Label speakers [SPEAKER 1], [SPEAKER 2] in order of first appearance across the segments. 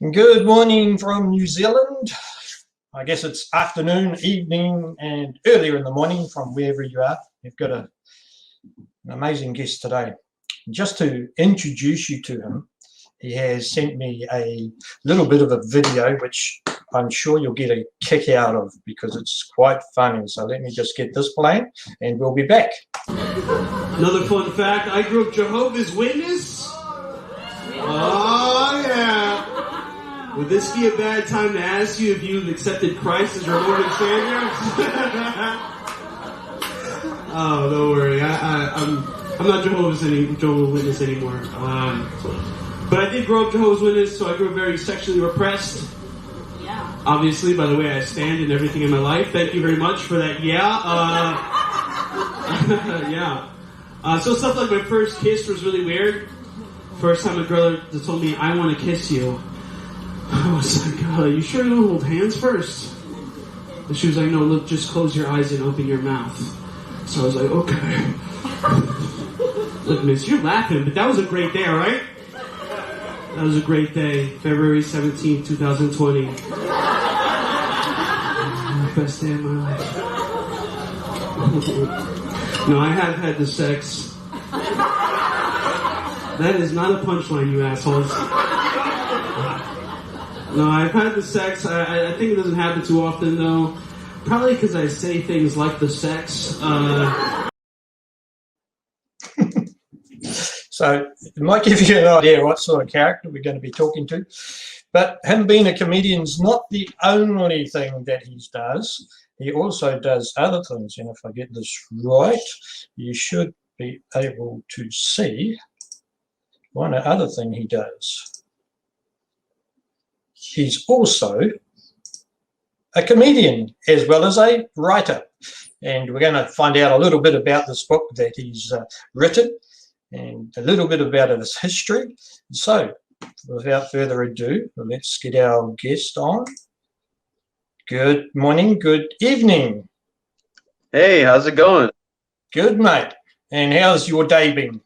[SPEAKER 1] Good morning from New Zealand. I guess it's afternoon, evening, and earlier in the morning from wherever you are. We've got an amazing guest today. Just to introduce you to him, he has sent me a little bit of a video which I'm sure you'll get a kick out of because it's quite funny. So let me just get this playing and we'll be back.
[SPEAKER 2] Another fun fact, I grew up Jehovah's Witness. Oh, yeah. Would this be a bad time to ask you if you've accepted Christ as your Lord and Savior? Oh, don't worry. I'm not Jehovah's Witness anymore. But I did grow up Jehovah's Witness, so I grew up very sexually repressed. Yeah. Obviously, by the way I stand and everything in my life. Thank you very much for that. Yeah. Yeah. So stuff like my first kiss was really weird. First time a girl told me, "I want to kiss you." I was like, "You sure you don't hold hands first?" And she was like, "No, look, just close your eyes and open your mouth." So I was like, "Okay." Look, miss, you're laughing, but that was a great day, all right? That was a great day. February 17th, 2020. Best day of my life. No, I have had the sex. That is not a punchline, you assholes. No, I've had the sex. I think it doesn't happen too often, though. Probably because I say things like the sex.
[SPEAKER 1] So it might give you an idea what sort of character we're going to be talking to. But him being a comedian's not the only thing that he does. He also does other things. And if I get this right, you should be able to see one other thing he does. He's also a comedian as well as a writer. And we're going to find out a little bit about this book that he's written and a little bit about his history. So without further ado, let's get our guest on. Good morning, good evening.
[SPEAKER 3] Hey, how's it going?
[SPEAKER 1] Good, mate. And how's your day been?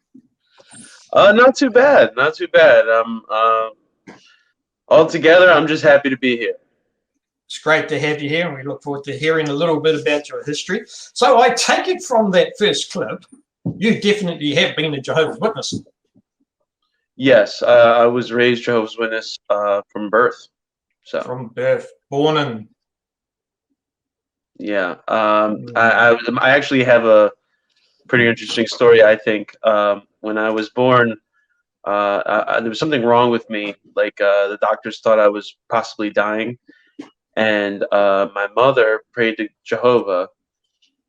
[SPEAKER 3] Not too bad, not too bad. Altogether, I'm just happy to be here.
[SPEAKER 1] It's great to have you here, and we look forward to hearing a little bit about your history. So I take it from that first clip, you definitely have been a Jehovah's Witness.
[SPEAKER 3] Yes, I was raised Jehovah's Witness from birth. So
[SPEAKER 1] from birth, born in.
[SPEAKER 3] Yeah, I actually have a pretty interesting story. I think when I was born, there was something wrong with me. Like the doctors thought I was possibly dying, and my mother prayed to Jehovah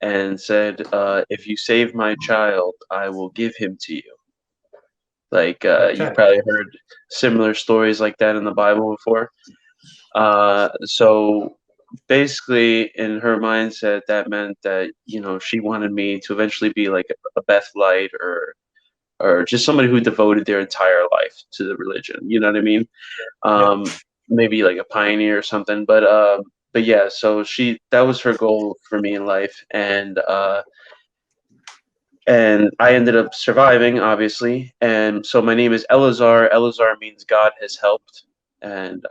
[SPEAKER 3] and said, "If you save my child, I will give him to you." Like you've probably heard similar stories like that in the Bible before. So basically, in her mindset, that meant that she wanted me to eventually be like a Bethlite or just somebody who devoted their entire life to the religion. You know what I mean? Maybe like a pioneer or something. But yeah, so that was her goal for me in life, and I ended up surviving, obviously. And so my name is Eleazar. Eleazar means God has helped, and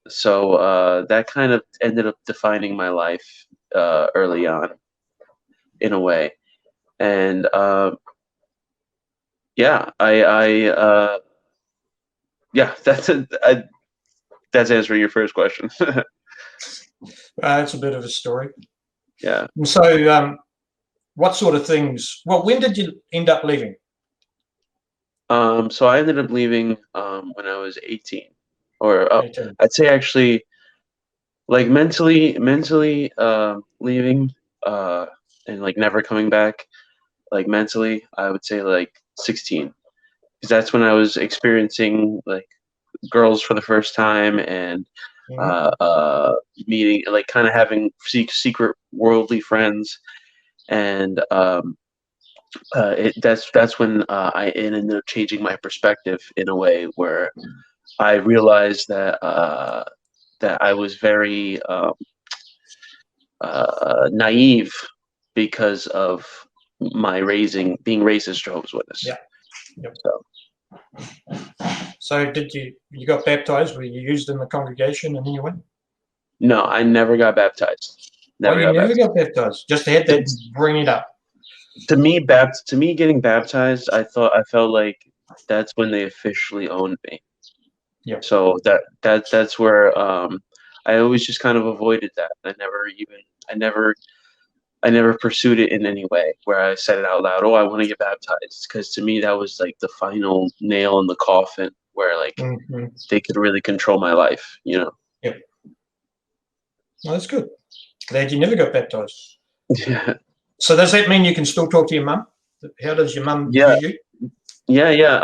[SPEAKER 3] so that kind of ended up defining my life early on, in a way. And yeah, yeah, that's answering your first question.
[SPEAKER 1] It's a bit of a story.
[SPEAKER 3] Yeah.
[SPEAKER 1] And so, what sort of things? Well, when did you end up leaving?
[SPEAKER 3] So I ended up leaving when I was 18, or
[SPEAKER 1] 18.
[SPEAKER 3] I'd say actually, like mentally leaving and like never coming back. Like mentally, I would say like 16, because that's when I was experiencing like girls for the first time and meeting, like kind of having secret worldly friends, and that's when it ended up changing my perspective in a way where I realized that that I was very naive because of my being raised as Jehovah's Witness.
[SPEAKER 1] Yeah. Yep.
[SPEAKER 3] So.
[SPEAKER 1] So did you got baptized? Were you used in the congregation in any way?
[SPEAKER 3] No, I never got baptized.
[SPEAKER 1] Oh,
[SPEAKER 3] Never
[SPEAKER 1] you
[SPEAKER 3] got
[SPEAKER 1] never
[SPEAKER 3] baptized.
[SPEAKER 1] got baptized. Just had that bring it up.
[SPEAKER 3] To me, getting baptized, I felt like that's when they officially owned me.
[SPEAKER 1] Yeah.
[SPEAKER 3] So that's where I always just kind of avoided that. I never pursued it in any way where I said it out loud. Oh, I want to get baptized, because to me that was like the final nail in the coffin where like
[SPEAKER 1] Mm-hmm.
[SPEAKER 3] they could really control my life.
[SPEAKER 1] Yeah. Well, that's good. Glad you never got baptized.
[SPEAKER 3] Yeah.
[SPEAKER 1] So does that mean you can still talk to your mum? How does your mum
[SPEAKER 3] Yeah.
[SPEAKER 1] view you?
[SPEAKER 3] Yeah.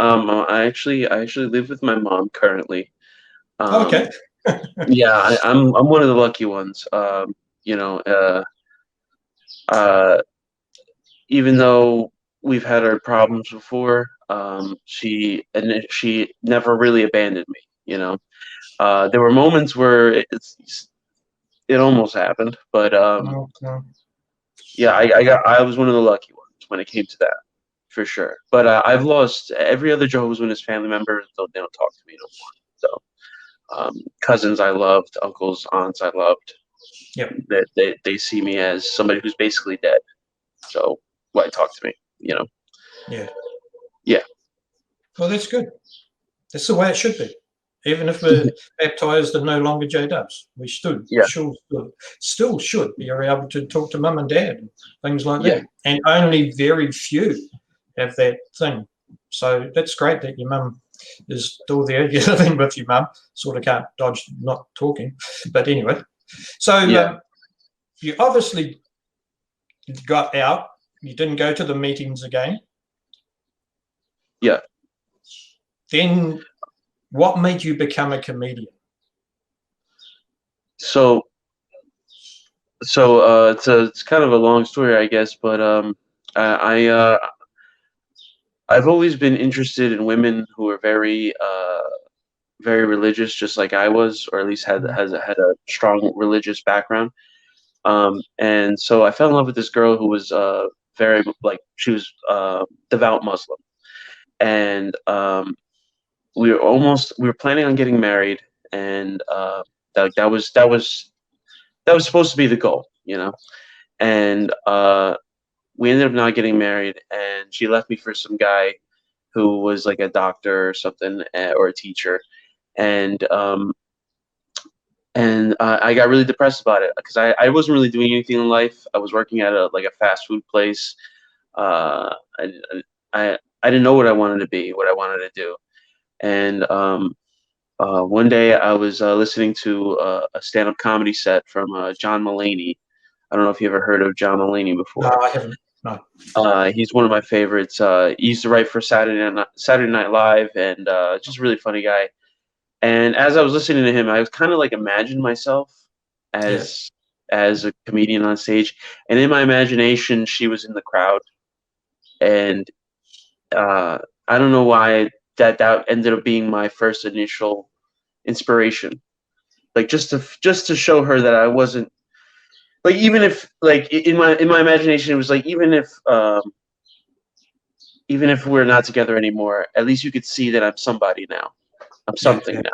[SPEAKER 3] I actually live with my mom currently.
[SPEAKER 1] Okay.
[SPEAKER 3] Yeah, I'm one of the lucky ones. You know, uh, even though we've had our problems before, she never really abandoned me. There were moments where it almost happened, but
[SPEAKER 1] Okay.
[SPEAKER 3] yeah, I was one of the lucky ones when it came to that, for sure. But I've lost every other Jehovah's Witness family member. They don't talk to me no more. So cousins I loved, uncles, aunts I loved.
[SPEAKER 1] Yep.
[SPEAKER 3] They see me as somebody who's basically dead. So why talk to me?
[SPEAKER 1] Yeah.
[SPEAKER 3] Yeah.
[SPEAKER 1] Well, that's good. That's the way it should be. Even if we're baptized and no longer J-dubs, we
[SPEAKER 3] Yeah.
[SPEAKER 1] still should be able to talk to mum and dad and things like
[SPEAKER 3] Yeah.
[SPEAKER 1] that. And only very few have that thing. So that's great that your mum is still there. You're living with your mum. Sort of can't dodge not talking. But anyway. So
[SPEAKER 3] Yeah.
[SPEAKER 1] you obviously got out. You didn't go to the meetings again.
[SPEAKER 3] Yeah.
[SPEAKER 1] Then what made you become a comedian?
[SPEAKER 3] So it's kind of a long story, I guess, but I've always been interested in women who are very religious, just like I was, or at least had a strong religious background. And so I fell in love with this girl who was very, like, she was devout Muslim, and we were planning on getting married, and that was supposed to be the goal, and we ended up not getting married, and she left me for some guy who was like a doctor or something, or a teacher, and I got really depressed about it because I wasn't really doing anything in life. I was working at a fast food place. Uh, I, I didn't know what I wanted to be, what I wanted to do, and one day I was listening to a stand-up comedy set from John Mulaney. I don't know if you ever heard of John Mulaney
[SPEAKER 1] No,
[SPEAKER 3] before.
[SPEAKER 1] I haven't. No.
[SPEAKER 3] He's one of my favorites. He used to write for Saturday Night Live, and just a really funny guy. And as I was listening to him, I was kind of like imagined myself as a comedian on stage, and in my imagination, she was in the crowd, and I don't know why that ended up being my first initial inspiration, like just to show her that I wasn't, like, even if, like, in my imagination, it was like, even if we're not together anymore, at least you could see that I'm somebody now. I'm something now,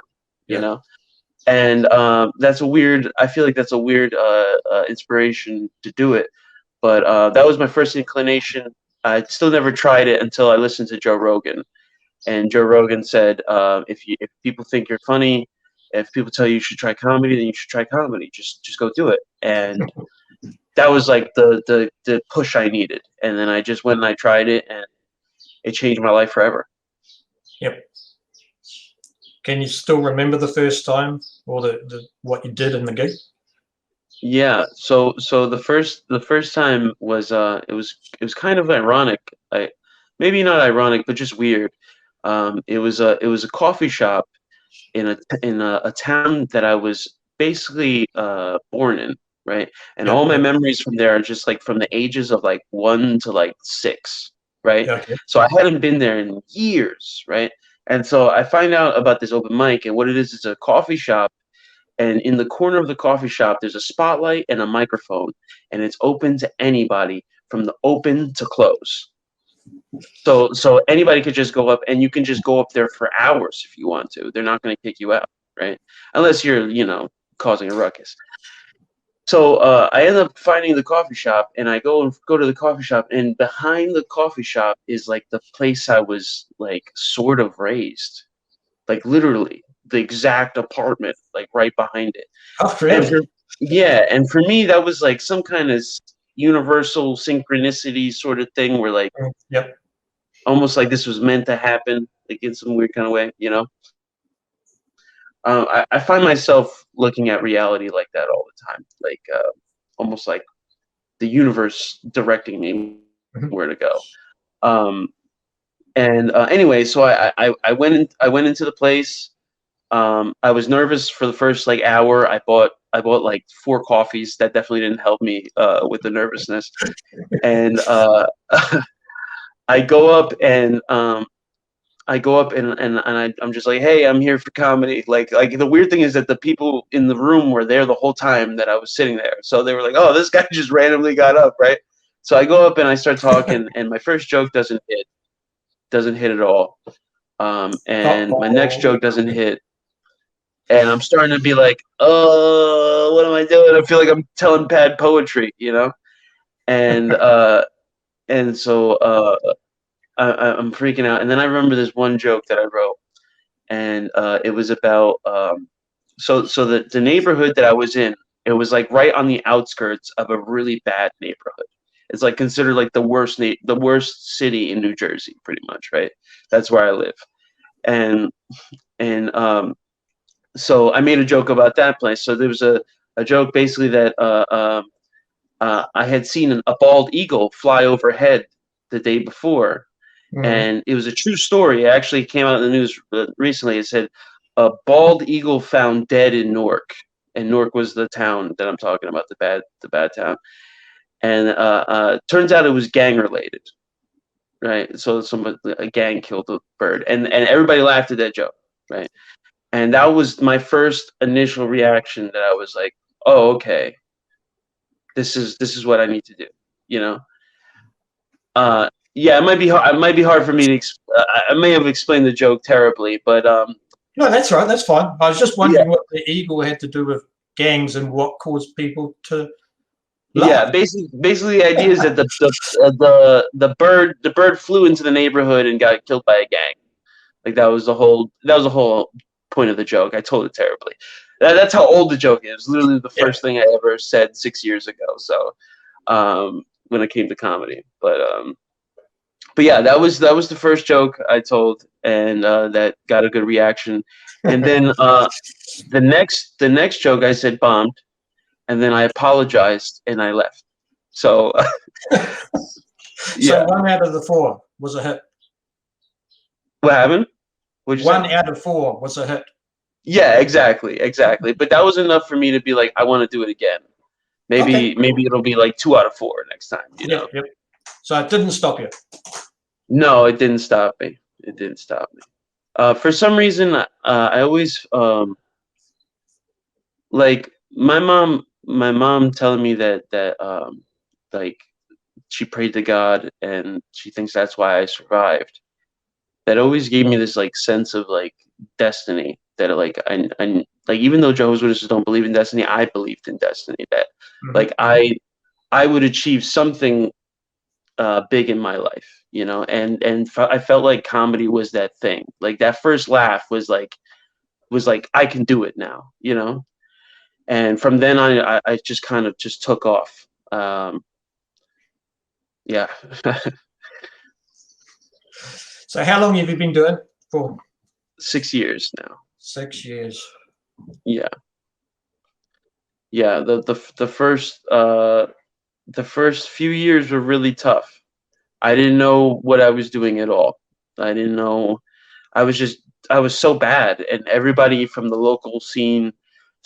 [SPEAKER 3] you
[SPEAKER 1] Yeah.
[SPEAKER 3] know? And that's a weird, I feel like that's a weird inspiration to do it. But that was my first inclination. I still never tried it until I listened to Joe Rogan. And Joe Rogan said, if people think you're funny, if people tell you you should try comedy, then you should try comedy. Just go do it. And that was like the push I needed. And then I just went and I tried it, and it changed my life forever.
[SPEAKER 1] Yep. Can you still remember the first time or the what you did in the gig?
[SPEAKER 3] Yeah. So the first time was it was kind of ironic. Maybe not ironic, but just weird. It was a coffee shop in a town that I was basically born in, right? And all my memories from there are just like from the ages of like 1 to like 6, right?
[SPEAKER 1] Okay.
[SPEAKER 3] So I hadn't been there in years, right? And so I find out about this open mic, and what it is a coffee shop, and in the corner of the coffee shop there's a spotlight and a microphone, and it's open to anybody from the open to close. So anybody could just go up, and you can just go up there for hours if you want to. They're not going to kick you out, right? Unless you're, causing a ruckus. So I end up finding the coffee shop, and I go to the coffee shop, and behind the coffee shop is like the place I was like sort of raised, like literally the exact apartment, like right behind it.
[SPEAKER 1] Oh,
[SPEAKER 3] And
[SPEAKER 1] really?
[SPEAKER 3] and for me that was like some kind of universal synchronicity sort of thing, where like
[SPEAKER 1] Yep.
[SPEAKER 3] almost like this was meant to happen, like in some weird kind of way, I find myself looking at reality like that all the time, like almost like the universe directing me
[SPEAKER 1] Mhm.
[SPEAKER 3] where to go. And anyway, so I went into the place. I was nervous for the first like hour. I bought like 4 coffees. That definitely didn't help me with the nervousness. And I go up and I'm just like, hey, I'm here for comedy. Like the weird thing is that the people in the room were there the whole time that I was sitting there. So they were like, oh, this guy just randomly got up, right? So I go up and I start talking, and my first joke doesn't hit at all. And my next joke doesn't hit, and I'm starting to be like, oh, what am I doing? I feel like I'm telling bad poetry, and so I'm freaking out. And then I remember this one joke that I wrote, and it was about so the neighborhood that I was in. It was like right on the outskirts of a really bad neighborhood. It's like considered like the worst city in New Jersey, pretty much, right? That's where I live, and and so I made a joke about that place. So there was a joke basically that I had seen a bald eagle fly overhead the day before, and it was a true story. It actually came out in the news recently. It said a bald eagle found dead in Newark, and Newark was the town that I'm talking about, the bad town. And turns out it was gang related, right? So a gang killed the bird, and everybody laughed at that joke, right? And that was my first initial reaction, that I was like, oh, okay, this is what I need to do, you know. Yeah, it might be hard. It might be hard for me to. I may have explained the joke terribly, but
[SPEAKER 1] No, that's right. That's fine. I was just
[SPEAKER 3] yeah,
[SPEAKER 1] wondering what the eagle had to do with gangs and what caused people to
[SPEAKER 3] yeah.
[SPEAKER 1] laugh.
[SPEAKER 3] Basically, the idea is that the bird flew into the neighborhood and got killed by a gang. Like that was the whole point of the joke. I told it terribly. That's how old the joke is. Literally the
[SPEAKER 1] Yeah.
[SPEAKER 3] first thing I ever said 6 years ago. So when it came to comedy, but yeah, that was the first joke I told, and that got a good reaction. And then the next joke I said bombed, and then I apologized and I left. So
[SPEAKER 1] So
[SPEAKER 3] yeah,
[SPEAKER 1] 1 out of the 4 was a hit.
[SPEAKER 3] what happened? What'd you say?
[SPEAKER 1] 1 out of 4 was a hit.
[SPEAKER 3] Yeah, exactly. But that was enough for me to be like, I want to do it again.
[SPEAKER 1] Okay.
[SPEAKER 3] Maybe it'll be like 2 out of 4 next time.
[SPEAKER 1] Yep. Yep. So it didn't stop you.
[SPEAKER 3] No, it didn't stop me. For some reason, I always like my mom telling me that like she prayed to God and she thinks that's why I survived. That always gave me this like sense of like destiny, that like I like, even though Jehovah's Witnesses don't believe in destiny, I believed in destiny, that
[SPEAKER 1] Mhm.
[SPEAKER 3] like I would achieve something big in my life, I felt like comedy was that thing. Like that first laugh was like I can do it now. And from then on, I just kind of just took off. Yeah.
[SPEAKER 1] So how long have you been doing for?
[SPEAKER 3] 6 years now.
[SPEAKER 1] 6 years.
[SPEAKER 3] Yeah. Yeah. The first few years were really tough. I didn't know what I was doing at all. I didn't know. I was so bad, and everybody from the local scene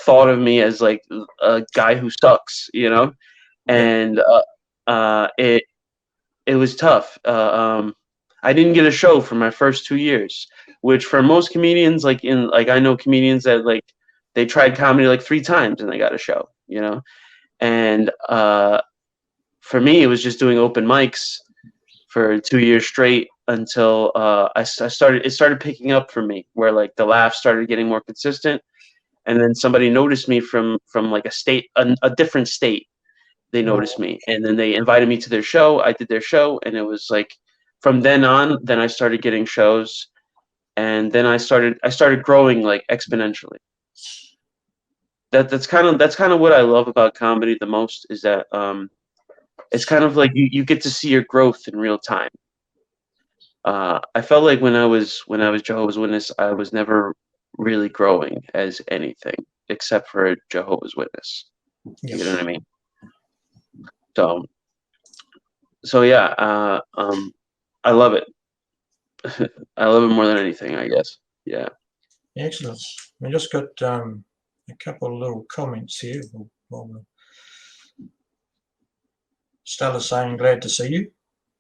[SPEAKER 3] thought of me as like a guy who sucks.
[SPEAKER 1] Yeah.
[SPEAKER 3] And it was tough. I didn't get a show for my first 2 years, which for most comedians, like I know comedians that like they tried comedy like 3 times and they got a show. And for me, it was just doing open mics for 2 years straight until I started. It started picking up for me, where like the laughs started getting more consistent, and then somebody noticed me from like a different state. They noticed me, and then they invited me to their show. I did their show, and it was like from then on. Then I started getting shows, and then I started growing like exponentially. That's kind of what I love about comedy the most, is that it's kind of like you get to see your growth in real time. I felt like when I was Jehovah's Witness, I was never really growing as anything except for a Jehovah's Witness.
[SPEAKER 1] Yes.
[SPEAKER 3] You know what I mean? So yeah, I love it. I love it more than anything, I guess. Yeah.
[SPEAKER 1] Excellent. We just got a couple of little comments here. Stella's saying glad to see you,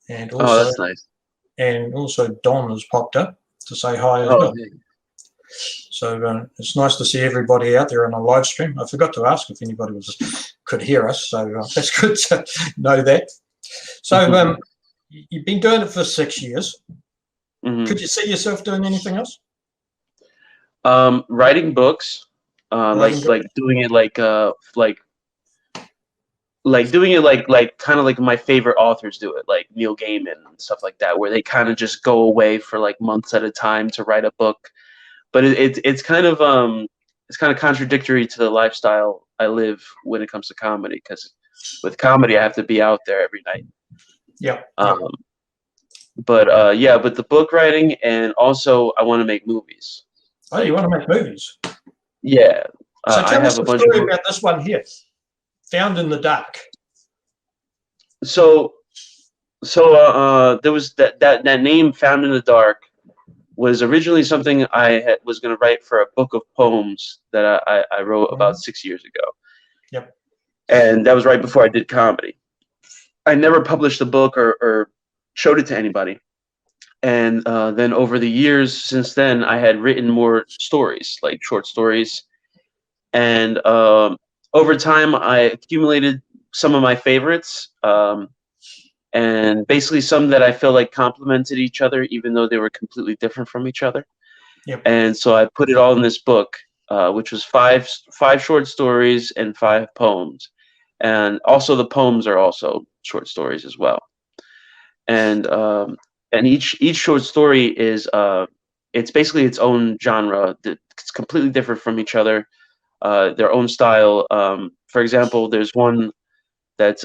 [SPEAKER 1] and also,
[SPEAKER 3] Oh, that's nice.
[SPEAKER 1] And also Don has popped up to say hi as well.
[SPEAKER 3] Yeah.
[SPEAKER 1] So it's nice to see everybody out there on a live stream. I forgot to ask if anybody could hear us, so that's good to know that. So you've been doing it for 6 years.
[SPEAKER 3] Mm-hmm.
[SPEAKER 1] Could you see yourself doing anything else?
[SPEAKER 3] Writing books, like doing it like doing it like kind of like my favorite authors do it, like Neil Gaiman and stuff like that, where they kind of just go away for like months at a time to write a book. But it's kind of contradictory to the lifestyle I live when it comes to comedy, because with comedy I have to be out there every night.
[SPEAKER 1] Yeah.
[SPEAKER 3] But the book writing, and also I want to make movies.
[SPEAKER 1] Oh, you want to make movies?
[SPEAKER 3] Yeah.
[SPEAKER 1] So tell us
[SPEAKER 3] a
[SPEAKER 1] a
[SPEAKER 3] bunch
[SPEAKER 1] story
[SPEAKER 3] of
[SPEAKER 1] about this one here, Found in the Dark.
[SPEAKER 3] So there was that name, Found in the Dark, was originally something I was going to write for a book of poems that I wrote about 6 years ago.
[SPEAKER 1] Yep.
[SPEAKER 3] And that was right before I did comedy. I never published the book or showed it to anybody. And then over the years since then, I had written more stories, like short stories. And over time, I accumulated some of my favorites, and basically some that I feel like complemented each other, even though they were completely different from each other.
[SPEAKER 1] Yep.
[SPEAKER 3] And so I put it all in this book, which was five short stories and 5 poems. And also the poems are also short stories as well. And each short story is it's basically its own genre. It's completely different from each other. Their own style. For example, there's one that's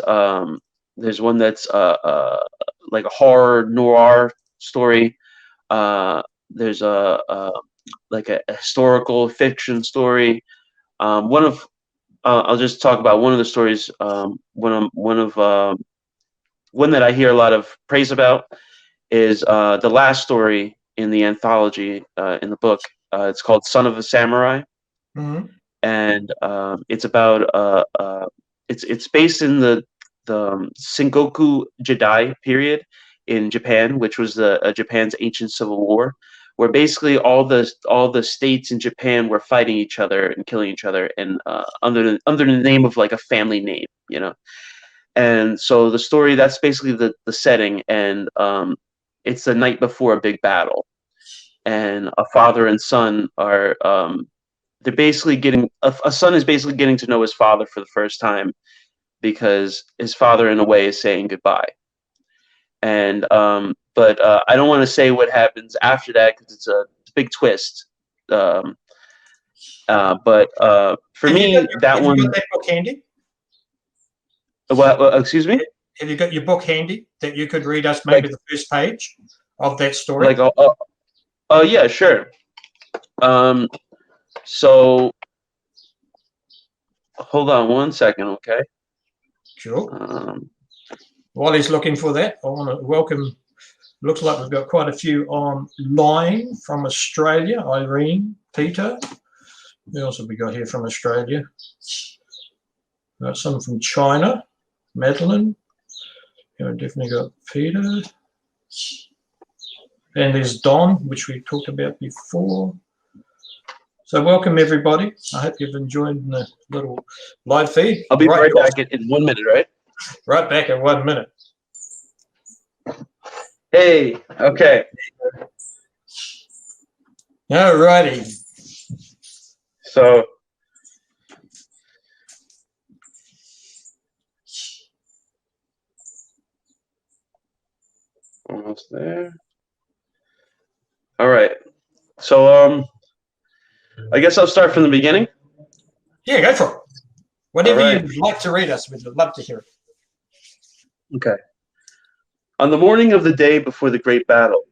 [SPEAKER 3] like a horror noir story. There's like a historical fiction story. I'll just talk about one of the stories. One that I hear a lot of praise about is the last story in the anthology in the book. It's called Son of a Samurai.
[SPEAKER 1] Mm-hmm.
[SPEAKER 3] And it's about it's based in the Sengoku Jidai period in Japan, which was Japan's ancient civil war, where basically all the states in Japan were fighting each other and killing each other, and under the name of like a family name, you know. And so the story, that's basically the setting, and it's the night before a big battle, and a father and son are they're basically getting a son is basically getting to know his father for the first time, because his father in a way is saying goodbye. And but I don't want to say what happens after that, because it's a big twist. But for me, that one.
[SPEAKER 1] Have you got that book handy?
[SPEAKER 3] Well, excuse me?
[SPEAKER 1] Have you got your book handy that you could read us maybe the first page of that story?
[SPEAKER 3] Like, oh yeah, sure. So hold on one second, okay?
[SPEAKER 1] Sure. While he's looking for that, I want to welcome. Looks like we've got quite a few online from Australia. Irene, Peter. Who else have we got here from Australia? We've got some from China. Madeline. Yeah, definitely got Peter. And there's Don, which we talked about before. So welcome everybody. I hope you've enjoyed the little live feed.
[SPEAKER 3] I'll be right back in 1 minute, right?
[SPEAKER 1] Right back in 1 minute.
[SPEAKER 3] Hey, okay.
[SPEAKER 1] Alrighty.
[SPEAKER 3] So, almost there. All right. So, I guess I'll start from the beginning.
[SPEAKER 1] Yeah, go for it. Whatever
[SPEAKER 3] All right.
[SPEAKER 1] you'd like to read us, we'd love to hear it.
[SPEAKER 3] Okay. On the morning of the day before the great battle,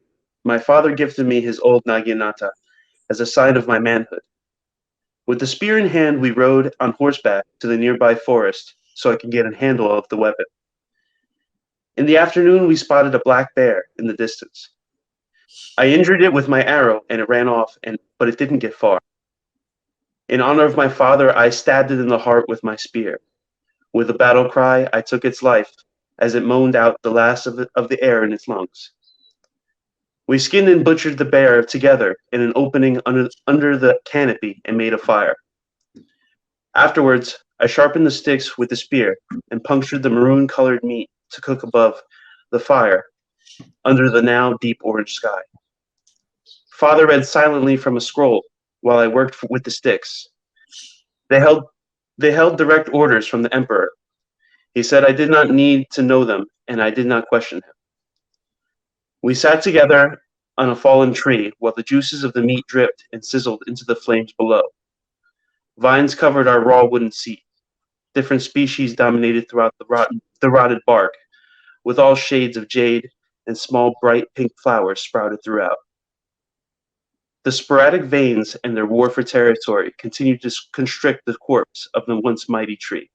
[SPEAKER 3] my father gifted me his old naginata as a sign of my manhood. With the spear in hand, we rode on horseback to the nearby forest so I could get a handle of the weapon. In the afternoon, we spotted a black bear in the distance. I injured it with my arrow and it ran off, but it didn't get far. In honor of my father, I stabbed it in the heart with my spear. With a battle cry, I took its life as it moaned out the last of the air in its lungs. We skinned and butchered the bear together in an opening under the canopy and made a fire. Afterwards, I sharpened the sticks with the spear and punctured the maroon-colored meat to cook above the fire under the now deep orange sky. Father read silently from a scroll while I worked with the sticks. They held direct orders from the emperor. He said I did not need to know them, and I did not question him. We sat together on a fallen tree while the juices of the meat dripped and sizzled into the flames below. Vines covered our raw wooden seat. Different species dominated throughout the rotted bark, with all shades of jade and small bright pink flowers sprouted throughout. The sporadic veins and their war for territory continued to constrict the corpse of the once mighty tree.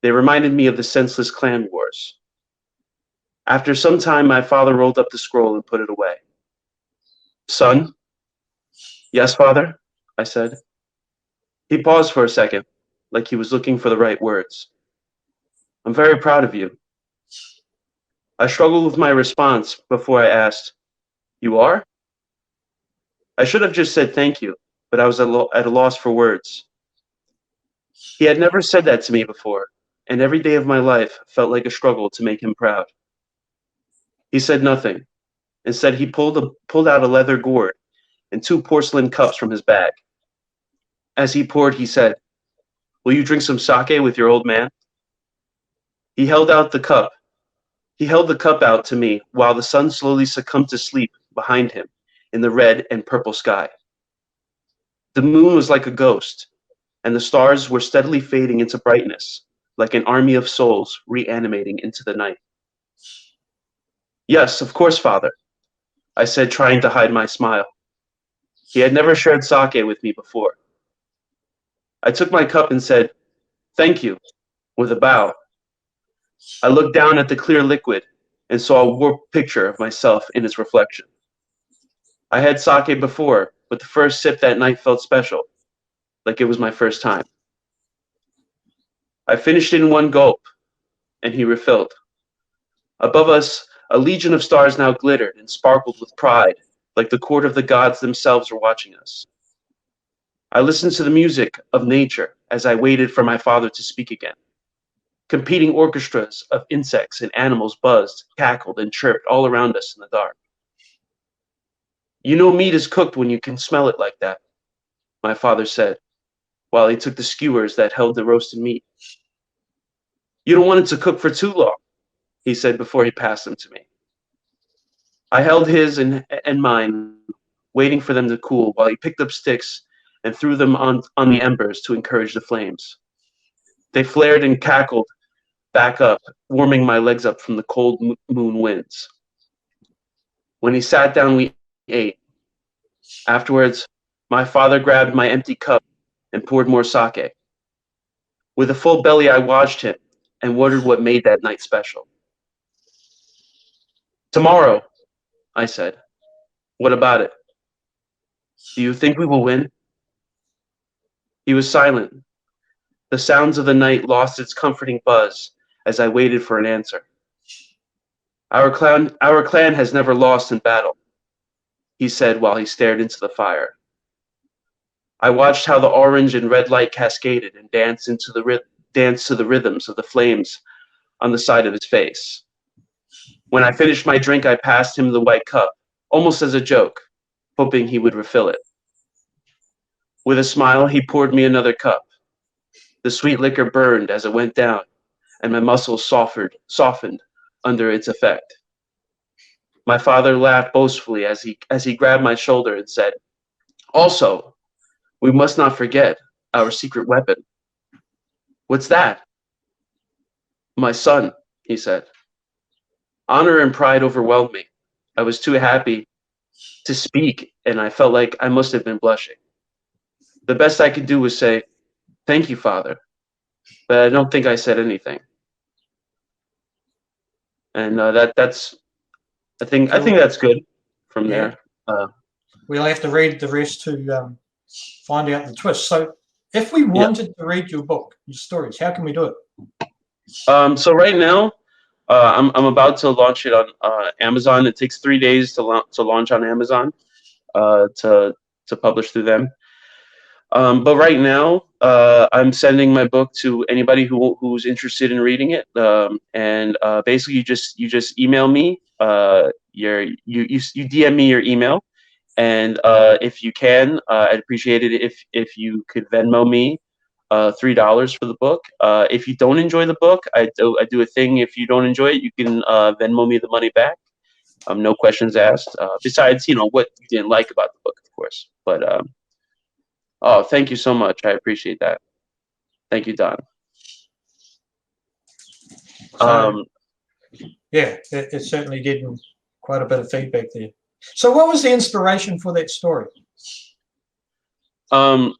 [SPEAKER 3] They reminded me of the senseless clan wars. After some time, my father rolled up the scroll and put it away. Son? Yes, father, I said. He paused for a second, like he was looking for the right words. I'm very proud of you. I struggled with my response before I asked, You are? I should have just said thank you, but I was at a loss for words. He had never said that to me before, and every day of my life felt like a struggle to make him proud. He said nothing. Instead, he pulled out a leather gourd and 2 porcelain cups from his bag. As he poured, he said, Will you drink some sake with your old man? He held the cup out to me while the sun slowly succumbed to sleep behind him in the red and purple sky. The moon was like a ghost, and the stars were steadily fading into brightness, like an army of souls reanimating into the night. Yes, of course, father, I said, trying to hide my smile. He had never shared sake with me before. I took my cup and said, Thank you, with a bow. I looked down at the clear liquid and saw a warped picture of myself in its reflection. I had sake before, but the first sip that night felt special, like it was my first time. I finished it in one gulp, and he refilled. Above us, a legion of stars now glittered and sparkled with pride, like the court of the gods themselves were watching us. I listened to the music of nature as I waited for my father to speak again. Competing orchestras of insects and animals buzzed, cackled, and chirped all around us in the dark. You know meat is cooked when you can smell it like that, my father said, while he took the skewers that held the roasted meat. You don't want it to cook for too long, he said before he passed them to me. I held his and mine, waiting for them to cool, while he picked up sticks and threw them on the embers to encourage the flames. They flared and cackled back up, warming my legs up from the cold moon winds. When he sat down, we ate. Afterwards, my father grabbed my empty cup and poured more sake. With a full belly, I watched him and wondered what made that night special. Tomorrow, I said. What about it? Do you think we will win? He was silent. The sounds of the night lost its comforting buzz as I waited for an answer. Our clan has never lost in battle, he said while he stared into the fire. I watched how the orange and red light cascaded and danced to the rhythms of the flames on the side of his face. When I finished my drink, I passed him the white cup, almost as a joke, hoping he would refill it. With a smile, he poured me another cup. The sweet liquor burned as it went down, and my muscles softened under its effect. My father laughed boastfully as he grabbed my shoulder and said, "Also, we must not forget our secret weapon." "What's that?" "My son," he said. Honor and pride overwhelmed me. I was too happy to speak, and I felt like I must have been blushing. The best I could do was say, "Thank you, Father," but I don't think I said anything. And that's I think
[SPEAKER 1] So,
[SPEAKER 3] that's good from
[SPEAKER 1] yeah,
[SPEAKER 3] there. Uh,
[SPEAKER 1] we'll have to read the rest to find out the twist. So, if we
[SPEAKER 3] yeah.
[SPEAKER 1] wanted to read your book, your stories, how can we do it?
[SPEAKER 3] So right now, I'm about to launch it on Amazon. It takes 3 days to launch on Amazon, to publish through them. But right now, I'm sending my book to anybody who's interested in reading it. And basically, you just email me. You DM me your email, and if you can, I'd appreciate it if you could Venmo me $3 for the book. If you don't enjoy the book, I do a thing. If you don't enjoy it, you can Venmo me the money back. No questions asked. Besides, what you didn't like about the book, of course. But oh, thank you so much. I appreciate that. Thank you, Don.
[SPEAKER 1] So,
[SPEAKER 3] Um,
[SPEAKER 1] yeah, it's certainly getting quite a bit of feedback there. So, what was the inspiration for that story?
[SPEAKER 3] um,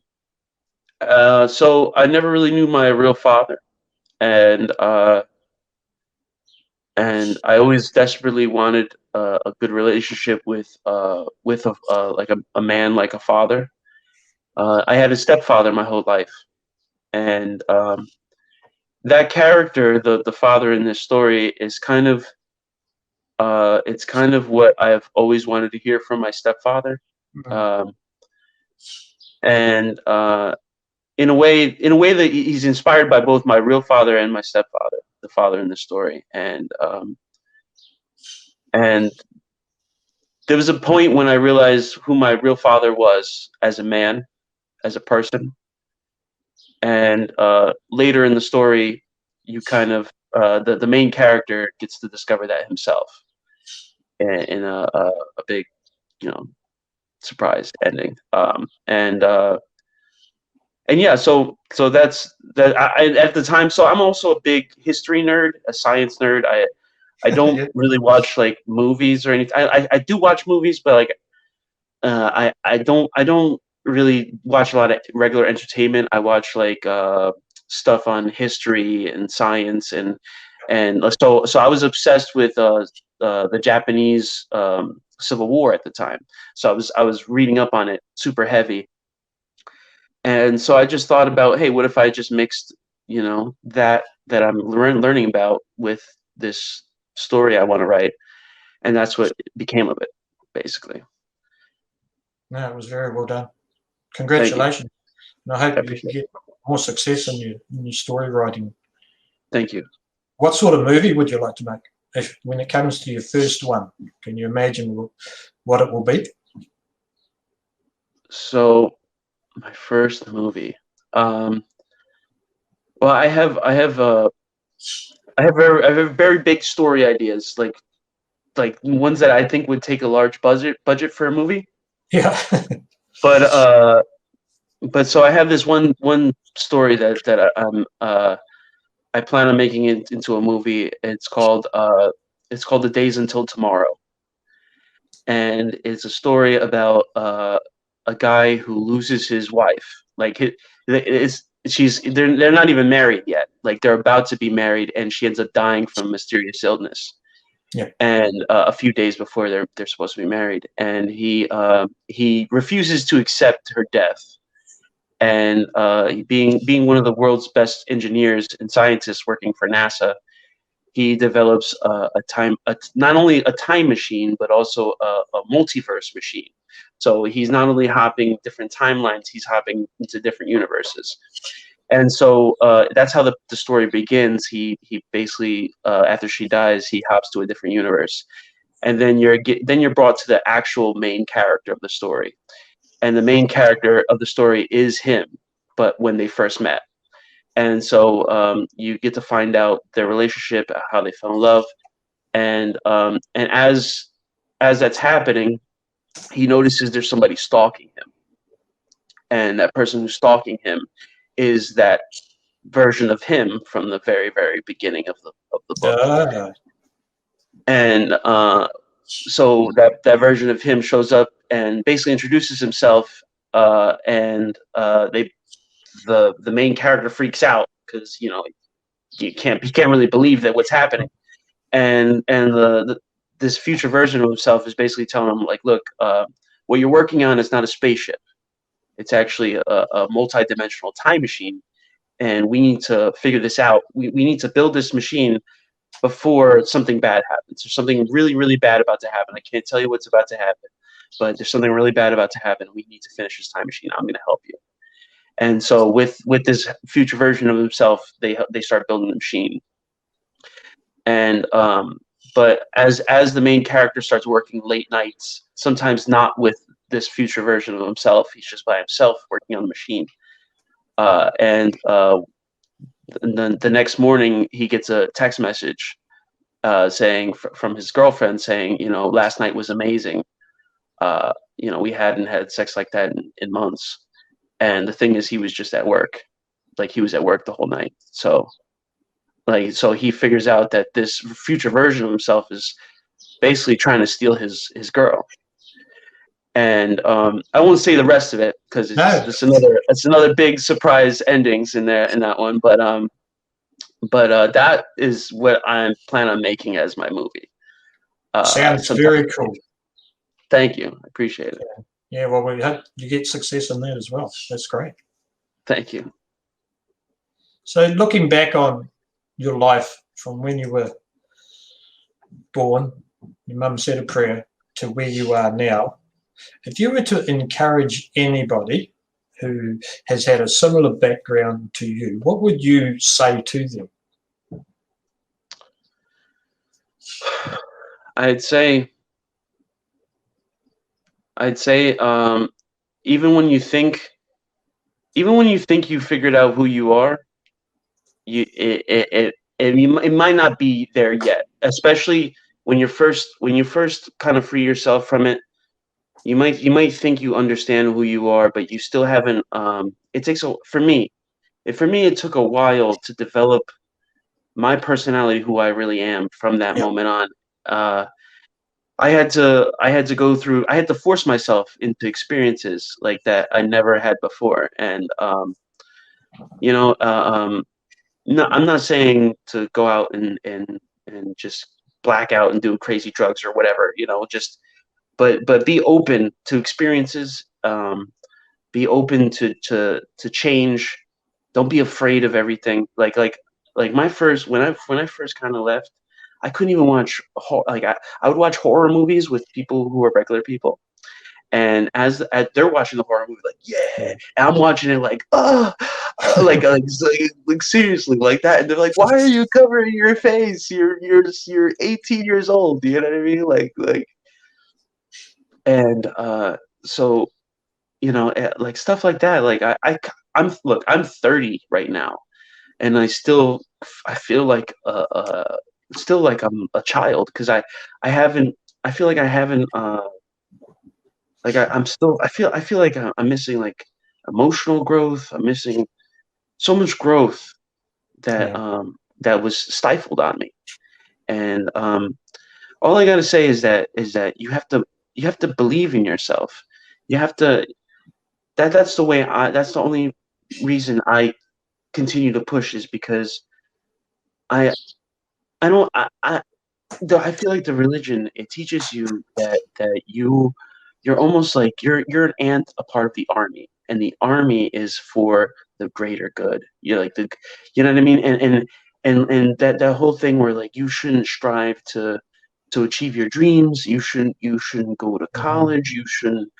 [SPEAKER 3] so I never really knew my real father, and I always desperately wanted a good relationship with like a man, like a father. I had a stepfather my whole life, and that character, the father in this story, is kind of it's kind of what I've always wanted to hear from my stepfather.
[SPEAKER 1] Mm.
[SPEAKER 3] Um, and in a way that he's inspired by both my real father and my stepfather, the father in the story. And there was a point when I realized who my real father was as a man, as a person. And later in the story, you kind of the main character gets to discover that himself in a big, you know, surprise ending. And yeah, so that's that. At the time, so I'm also a big history nerd, a science nerd. I don't
[SPEAKER 1] Yeah.
[SPEAKER 3] really watch like movies or anything. I do watch movies, but like I don't really watch a lot of regular entertainment. I watch like stuff on history and science, and so I was obsessed with the Japanese Civil War at the time. So I was reading up on it super heavy, and so I just thought about, hey, what if I just mixed, that I'm learning about with this story I want to write, and that's what became of it, basically.
[SPEAKER 1] No, it was very well done.
[SPEAKER 3] Thank you.
[SPEAKER 1] Congratulations. And I
[SPEAKER 3] I
[SPEAKER 1] hope you
[SPEAKER 3] appreciate it.
[SPEAKER 1] get more success in your story writing.
[SPEAKER 3] Thank you.
[SPEAKER 1] What sort of movie would you like to make? When it comes to your first one, can you imagine what it will be?
[SPEAKER 3] So my first movie. Um, well, I have very big story ideas, like ones that I think would take a large budget for a movie.
[SPEAKER 1] Yeah.
[SPEAKER 3] But but so I have this one story that I plan on making it into a movie. It's called The Days Until Tomorrow, and it's a story about a guy who loses his wife. Like they're not even married yet. Like they're about to be married, and she ends up dying from mysterious illness.
[SPEAKER 1] Yeah.
[SPEAKER 3] And a few days before they're supposed to be married, and he refuses to accept her death. And being one of the world's best engineers and scientists working for NASA, he develops not only a time machine but also a multiverse machine. So he's not only hopping different timelines, he's hopping into different universes. And so that's how the story begins. He basically after she dies, he hops to a different universe, and then you're brought to the actual main character of the story, and the main character of the story is him, but when they first met. And so you get to find out their relationship, how they fell in love, and as that's happening, he notices there's somebody stalking him, and that person who's stalking him is that version of him from the very, very beginning of the book. And so that version of him shows up and basically introduces himself, and the main character freaks out because you can't really believe that what's happening, and this future version of himself is basically telling him, like, look, what you're working on is not a spaceship. It's actually a multi-dimensional time machine, and we need to figure this out. We need to build this machine before something bad happens. There's something really, really bad about to happen. I can't tell you what's about to happen, but there's something really bad about to happen. We need to finish this time machine. I'm going to help you. And so with this future version of himself, they start building the machine. And but as the main character starts working late nights, sometimes not with this future version of himself, he's just by himself working on the machine. And then the next morning, he gets a text message saying from his girlfriend saying, last night was amazing. We hadn't had sex like that in months. And the thing is, he was just at work. Like, he was at work the whole night. So he figures out that this future version of himself is basically trying to steal his girl. And I won't say the rest of it because it's another big surprise endings in that one. But that is what I plan on making as my movie.
[SPEAKER 1] Sounds very cool.
[SPEAKER 3] Thank you. I appreciate it.
[SPEAKER 1] Yeah, well, we hope you get success in that as well. That's great.
[SPEAKER 3] Thank you.
[SPEAKER 1] So looking back on your life from when you were born, your mum said a prayer, to where you are now, if you were to encourage anybody who has had a similar background to you, what would you say to them?
[SPEAKER 3] I'd say even when you think you figured out who you are, it might not be there yet. Especially when you first kind of free yourself from it, you might think you understand who you are, but you still haven't. It takes for me it took a while to develop my personality, who I really am from that moment on. I had to go through. I had to force myself into experiences like that I never had before, and no, I'm not saying to go out and just black out and do crazy drugs or whatever, but be open to experiences. Be open to change. Don't be afraid of everything. Like when I first kind of left, I couldn't even watch I would watch horror movies with people who are regular people, and as they're watching the horror movie, like, yeah, and I'm watching it like, like seriously, like that, and they're like, why are you covering your face? You're 18 years old. You know what I mean? Like, and so like stuff like that. Like I'm 30 right now, and I feel like still like I'm a child because I feel like I haven't like I'm still I feel like I'm missing like emotional growth. I'm missing so much growth that that was stifled on me. And all I gotta say is that you have to believe in yourself. You have to that's the only reason I continue to push, is because I don't I feel like the religion, it teaches you that you're almost like you're an ant, a part of the army, and the army is for the greater good. You're like you know what I mean? And that whole thing where like you shouldn't strive to achieve your dreams. You shouldn't go to college. You shouldn't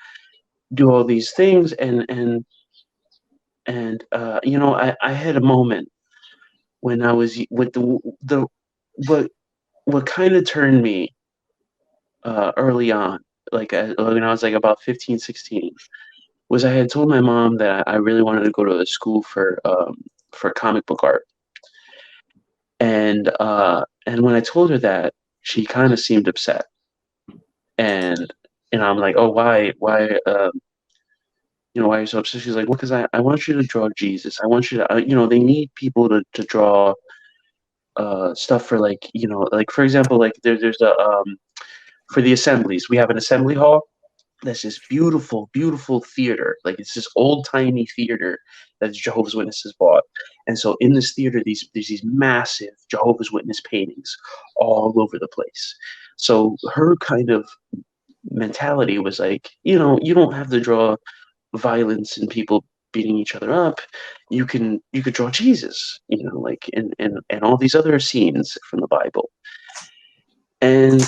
[SPEAKER 3] do all these things. And and you know, I had a moment when I was with the what what kind of turned me early on, like when I was like about 15, 16, was I had told my mom that I really wanted to go to a school for comic book art, and when I told her that, she kind of seemed upset, and I'm like, oh, why, you know, why are you so upset? She's like, well, because I want you to draw Jesus. I want you to, you know, they need people to draw stuff for, like, you know, like, for example, like there's a for the assemblies, we have an assembly hall that's this beautiful, beautiful theater. Like, it's this old timey theater that Jehovah's Witnesses bought. And so in this theater, there's these massive Jehovah's Witness paintings all over the place. So her kind of mentality was like, you know, you don't have to draw violence and people beating each other up. You could draw Jesus, you know, like, and all these other scenes from the Bible. And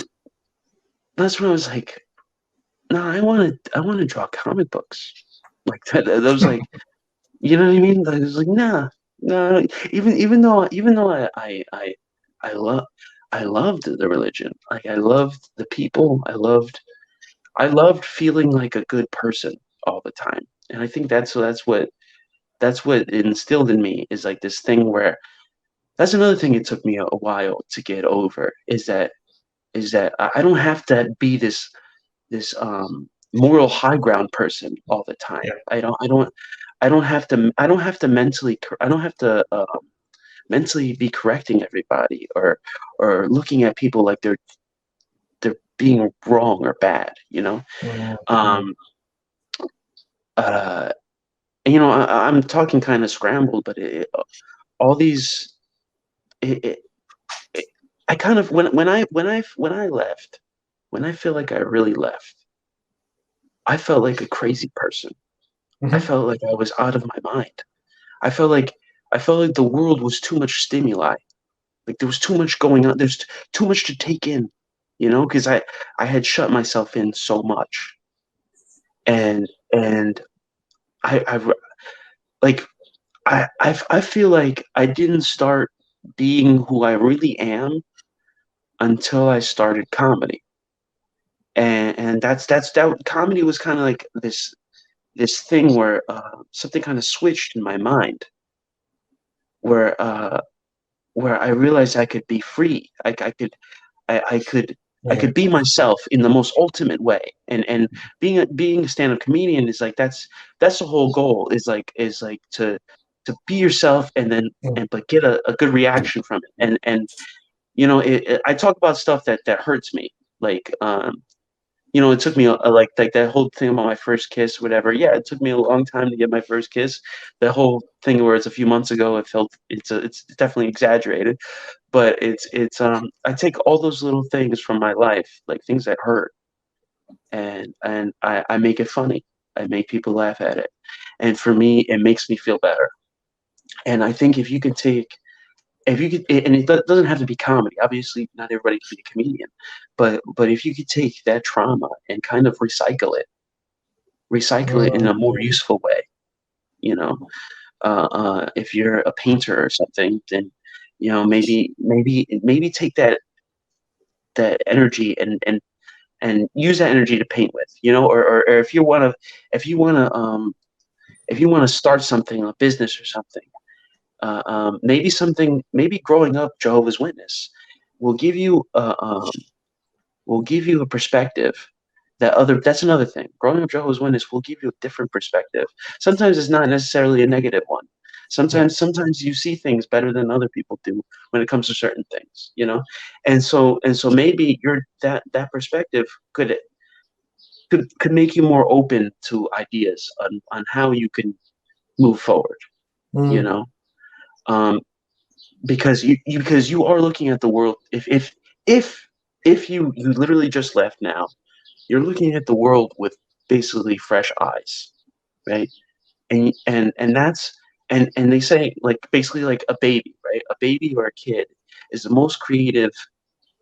[SPEAKER 3] that's when I was like, no, I want to draw comic books. Like that was like, you know what I mean? Like, I was like, nah, no. Even though I love I loved the religion. Like, I loved the people. I loved feeling like a good person all the time. And I think that's what instilled in me, is like this thing where, that's another thing it took me a while to get over, is that I don't have to be this moral high ground person all the time.
[SPEAKER 1] Yeah.
[SPEAKER 3] I don't have to I don't have to mentally be correcting everybody, or looking at people like they're being wrong or bad, you know.
[SPEAKER 1] Mm.
[SPEAKER 3] um uh you know, I'm talking kind of scrambled, but all these it, it, I kind of, when I left, when I feel like I really left, I felt like a crazy person. I
[SPEAKER 1] Mhm.
[SPEAKER 3] felt like I was out of my mind. I felt like I felt like the world was too much stimuli. Like, there was too much going on. There's too much to take in, you know, because I had shut myself in so much, and I like I feel like I didn't start being who I really am until I started comedy, and that comedy was kind of like this thing where something kind of switched in my mind, where where I realized I could be free. I could I could I
[SPEAKER 1] Yeah.
[SPEAKER 3] could be myself in the most ultimate way. And being a stand-up comedian is like, that's the whole goal, is like to be yourself, and then
[SPEAKER 1] Mm.
[SPEAKER 3] and but get a good reaction from it. And you know, I talk about stuff that hurts me, like, you know, it took me like that whole thing about my first kiss, whatever. Yeah, it took me a long time to get my first kiss. The whole thing where it's a few months ago, it felt, it's definitely exaggerated, but it's I take all those little things from my life, like things that hurt, and I make it funny. I make people laugh at it, and for me, it makes me feel better. And I think if you can take, if you could, and it doesn't have to be comedy. Obviously, not everybody can be a comedian, but if you could take that trauma and kind of recycle it in a
[SPEAKER 1] Mm.
[SPEAKER 3] more useful way, you know. If you're a painter or something, then, you know, maybe take that energy and use that energy to paint with, you know. Or if you want to if you want to start something, a business or something, maybe growing up Jehovah's Witness will give you a perspective, that's another thing. Growing up Jehovah's Witness will give you a different perspective. Sometimes it's not necessarily a negative one.
[SPEAKER 1] Yeah.
[SPEAKER 3] Sometimes you see things better than other people do when it comes to certain things, you know. And so maybe that perspective could make you more open to ideas on how you can move forward, you
[SPEAKER 1] Mm.
[SPEAKER 3] know. um, because you are looking at the world, if if you literally just left now, you're looking at the world with basically fresh eyes, right? And that's, and they say, like, basically, like a baby, right? A baby or a kid is the most creative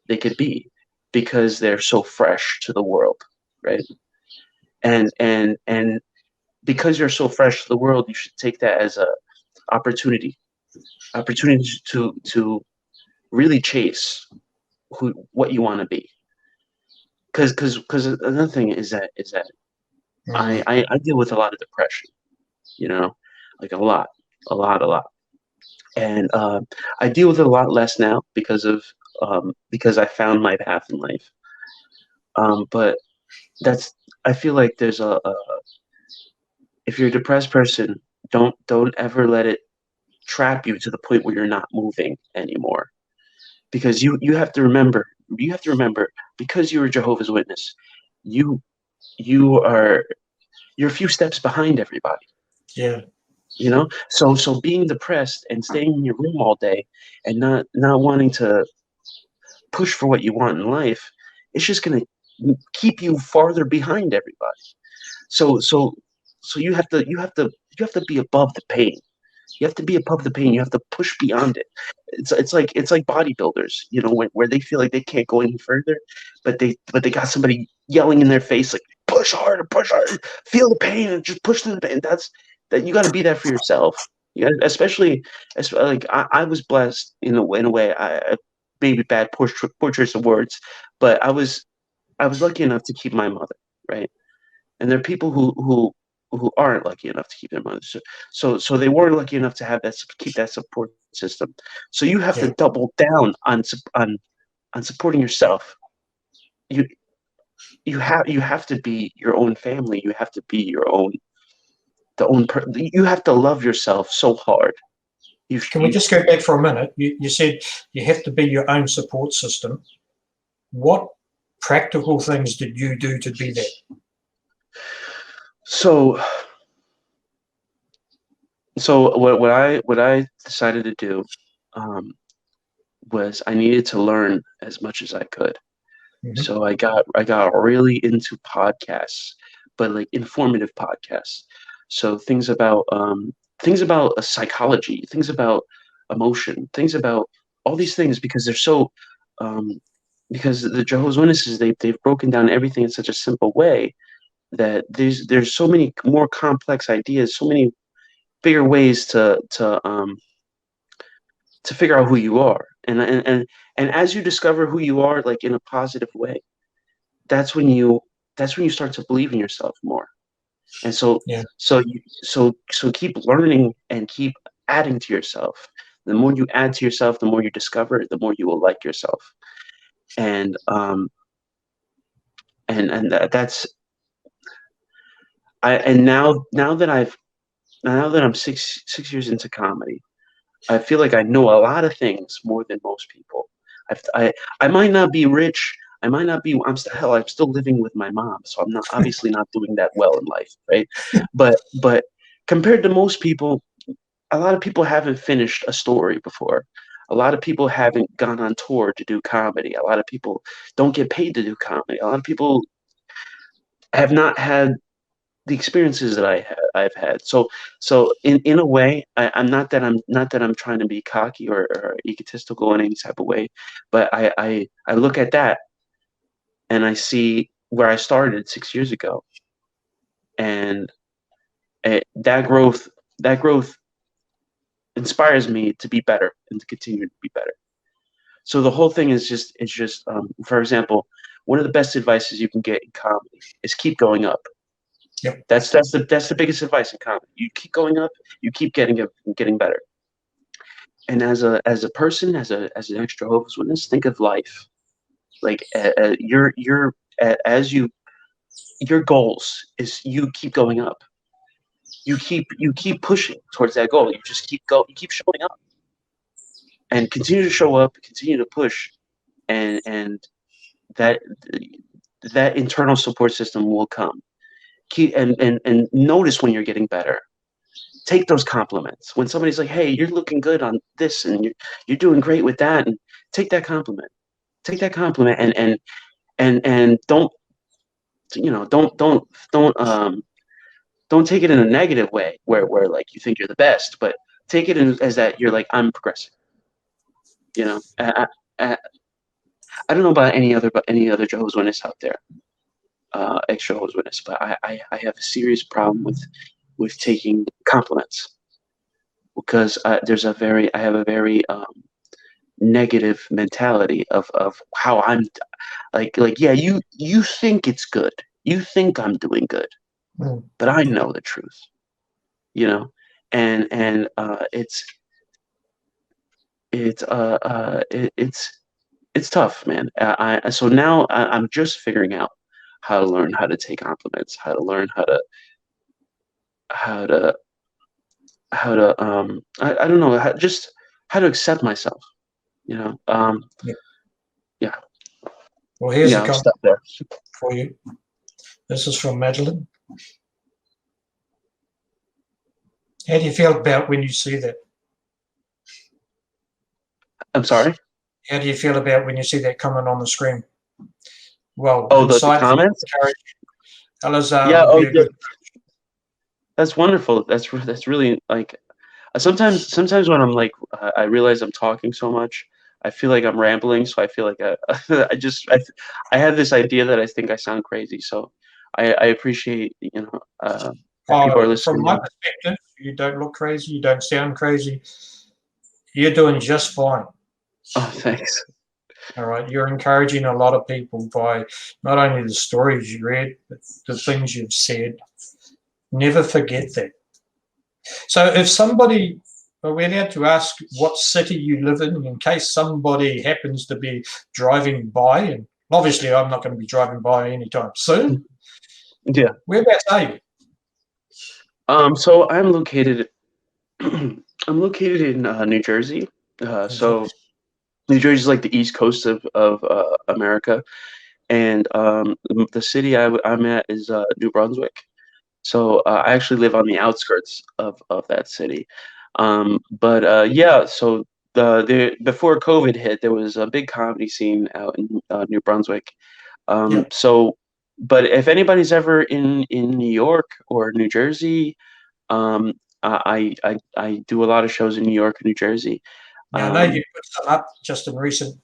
[SPEAKER 3] they could be, because they're so fresh to the world, right? And because you're so fresh to the world, you should take that as a opportunity to really chase what you want to be. Because another thing is that I deal with a lot of depression, like a lot, and I deal with it a lot less now because I found my path in life. But I feel like there's if you're a depressed person, don't ever let it trap you to the point where you're not moving anymore. Because you have to remember, because you're a Jehovah's Witness, you you're a few steps behind everybody.
[SPEAKER 1] Yeah.
[SPEAKER 3] So being depressed and staying in your room all day and not wanting to push for what you want in life, it's just going to keep you farther behind everybody. So you have to be above the pain. You have to be above the pain. You have to push beyond it. It's like bodybuilders, where they feel like they can't go any further, but they got somebody yelling in their face like push harder, feel the pain, and just push through the pain. That you got to be that for yourself. Especially like I was blessed in a way. I maybe bad poor choice of words, but I was lucky enough to keep my mother, right? And there are people who aren't lucky enough to keep their mother. So they weren't lucky enough to have keep that support system. So you have to double down on supporting yourself. You have to be your own family. You have to be you have to love yourself so hard.
[SPEAKER 1] Can we just go back for a minute? You said you have to be your own support system. What practical things did you do to be that?
[SPEAKER 3] So what I decided to do was I needed to learn as much as I could. Mm-hmm. So I got really into podcasts, but like informative podcasts. So things about psychology, things about emotion, things about all these things, because they're so because the Jehovah's Witnesses they've broken down everything in such a simple way that there's so many more complex ideas, so many bigger ways to figure out who you are, and as you discover who you are, like in a positive way, that's when you start to believe in yourself more. And so keep learning and keep adding to yourself. The more you add to yourself, the more you discover, the more you will like yourself. And that's now that I'm 6 years into comedy, I feel like I know a lot of things more than most people. I might not be rich. I might not be. I'm still living with my mom, so I'm obviously not doing that well in life, right? But compared to most people, a lot of people haven't finished a story before. A lot of people haven't gone on tour to do comedy. A lot of people don't get paid to do comedy. A lot of people have not had the experiences that I've had. So in a way, I'm not that I'm trying to be cocky or egotistical in any type of way, but I look at that and I see where I started 6 years ago, and that growth inspires me to be better and to continue to be better. So the whole thing is just for example, one of the best advices you can get in comedy is keep going up.
[SPEAKER 1] Yep.
[SPEAKER 3] That's the biggest advice in comedy. You keep going up, you keep getting better. And as a person, as an extra Jehovah's Witness, think of life like your goals is you keep going up. You keep pushing towards that goal. You just keep showing up, and continue to show up, continue to push, and that internal support system will come. Keep and notice when you're getting better. Take those compliments. When somebody's like, "Hey, you're looking good on this, and you're doing great with that," and take that compliment. Take that compliment, and don't don't take it in a negative way where like you think you're the best, but take it as that you're like, I'm progressing. I don't know about any other Jehovah's Witness out there, extra Jehovah's Witness, but I have a serious problem with taking compliments because I have a very negative mentality of how I'm like yeah, you think it's good, you think I'm doing good,
[SPEAKER 1] Mm.
[SPEAKER 3] but I know the truth, you know, and it's tough, man. So now I'm just figuring out how to learn how to take compliments, how to learn how to I don't know, just how to accept myself, you know.
[SPEAKER 1] Yeah.
[SPEAKER 3] Yeah,
[SPEAKER 1] Well, here's
[SPEAKER 3] yeah,
[SPEAKER 1] a
[SPEAKER 3] I'll
[SPEAKER 1] comment
[SPEAKER 3] stop there.
[SPEAKER 1] for you. This is from Madeline. How do you feel about when you see that?
[SPEAKER 3] I'm sorry.
[SPEAKER 1] How do you feel about when you see that comment on the screen? Well,
[SPEAKER 3] Oh, the
[SPEAKER 1] inside,
[SPEAKER 3] comments.
[SPEAKER 1] Eleazar
[SPEAKER 3] Yeah.
[SPEAKER 1] would
[SPEAKER 3] Oh,
[SPEAKER 1] be a
[SPEAKER 3] yeah.
[SPEAKER 1] good.
[SPEAKER 3] That's wonderful. That's really like sometimes when I'm like I realize I'm talking so much, I feel like I'm rambling. So I feel like I have this idea that I think I sound crazy. So I appreciate that people are
[SPEAKER 1] From
[SPEAKER 3] listening
[SPEAKER 1] my
[SPEAKER 3] in.
[SPEAKER 1] perspective, you don't look crazy. You don't sound crazy. You're doing just fine.
[SPEAKER 3] Oh, thanks.
[SPEAKER 1] All right. You're encouraging a lot of people by not only the stories you read, but the things you've said. Never forget that. So if somebody, are we allowed to ask what city you live in case somebody happens to be driving by? And obviously, I'm not going to be driving by anytime soon.
[SPEAKER 3] Yeah.
[SPEAKER 1] Whereabouts are you?
[SPEAKER 3] So I'm located. I'm located in New Jersey. So New Jersey is like the east coast of America, and the city I'm at is New Brunswick. So I actually live on the outskirts of that city. But yeah, so before COVID hit, there was a big comedy scene out in New Brunswick.
[SPEAKER 1] Yeah.
[SPEAKER 3] So, but if anybody's ever in New York or New Jersey, um, I do a lot of shows in New York and New Jersey.
[SPEAKER 1] Now, I know you put some up just in recent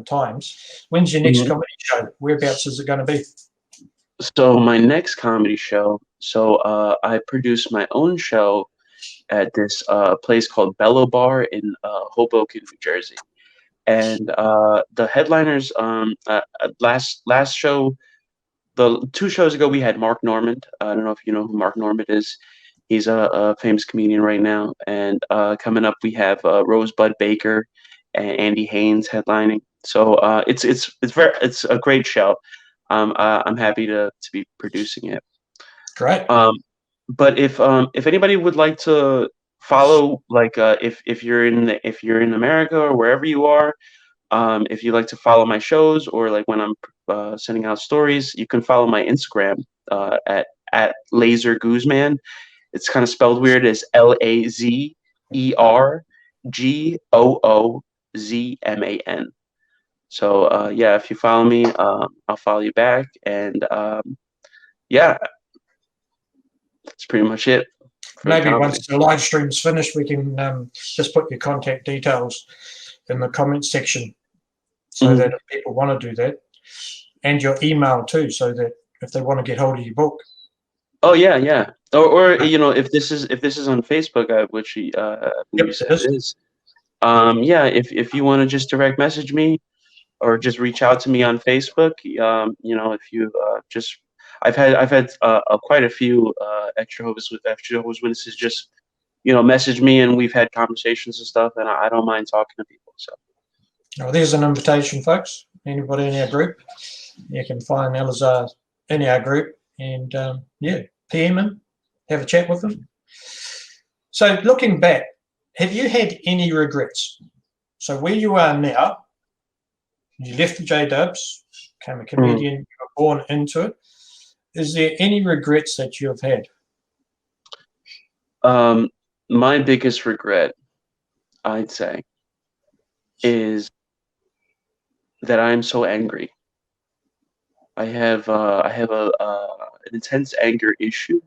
[SPEAKER 1] times. When's your next
[SPEAKER 3] Mhm.
[SPEAKER 1] comedy show? Whereabouts is it going to be?
[SPEAKER 3] So my next comedy show. So I produce my own show at this place called Bellow Bar in Hoboken, New Jersey. And the headliners last show, the 2 shows ago, we had Mark Normand. I don't know if you know who Mark Normand is. He's a famous comedian right now. And coming up, we have Rosebud Baker and Andy Haynes headlining. So it's a great show. I'm happy to be producing it.
[SPEAKER 1] Great.
[SPEAKER 3] But if anybody would like to follow, like if you're in America or wherever you are, if you like to follow my shows or like when I'm sending out stories, you can follow my Instagram at Laser Guzman. It's kind of spelled weird as LAZERGOOZMAN. So yeah, if you follow me, I'll follow you back, and yeah, that's pretty much it for the
[SPEAKER 1] Maybe
[SPEAKER 3] comedy.
[SPEAKER 1] once the live stream's finished, we can just put your contact details in the comment section so that if people want to do that, and your email too, so that if they want to get hold of your book.
[SPEAKER 3] Oh yeah, yeah. Or if this is on Facebook, which I believe you
[SPEAKER 1] Yep,
[SPEAKER 3] said
[SPEAKER 1] it is.
[SPEAKER 3] it is. Yeah, if you want to just direct message me or just reach out to me on Facebook, if you just I've had quite a few extra Jehovah's Witnesses just message me, and we've had conversations and stuff, and I don't mind talking to people. So
[SPEAKER 1] Well, there's an invitation, folks. Anybody in our group, you can find Eleazar in our group, and yeah, PM him, have a chat with him. So, looking back, have you had any regrets? So, where you are now, you left the J Dubs, became a comedian, you were born into it. Is there any regrets that you have had?
[SPEAKER 3] my biggest regret, I'd say, is that I'm so angry. I have an intense anger issue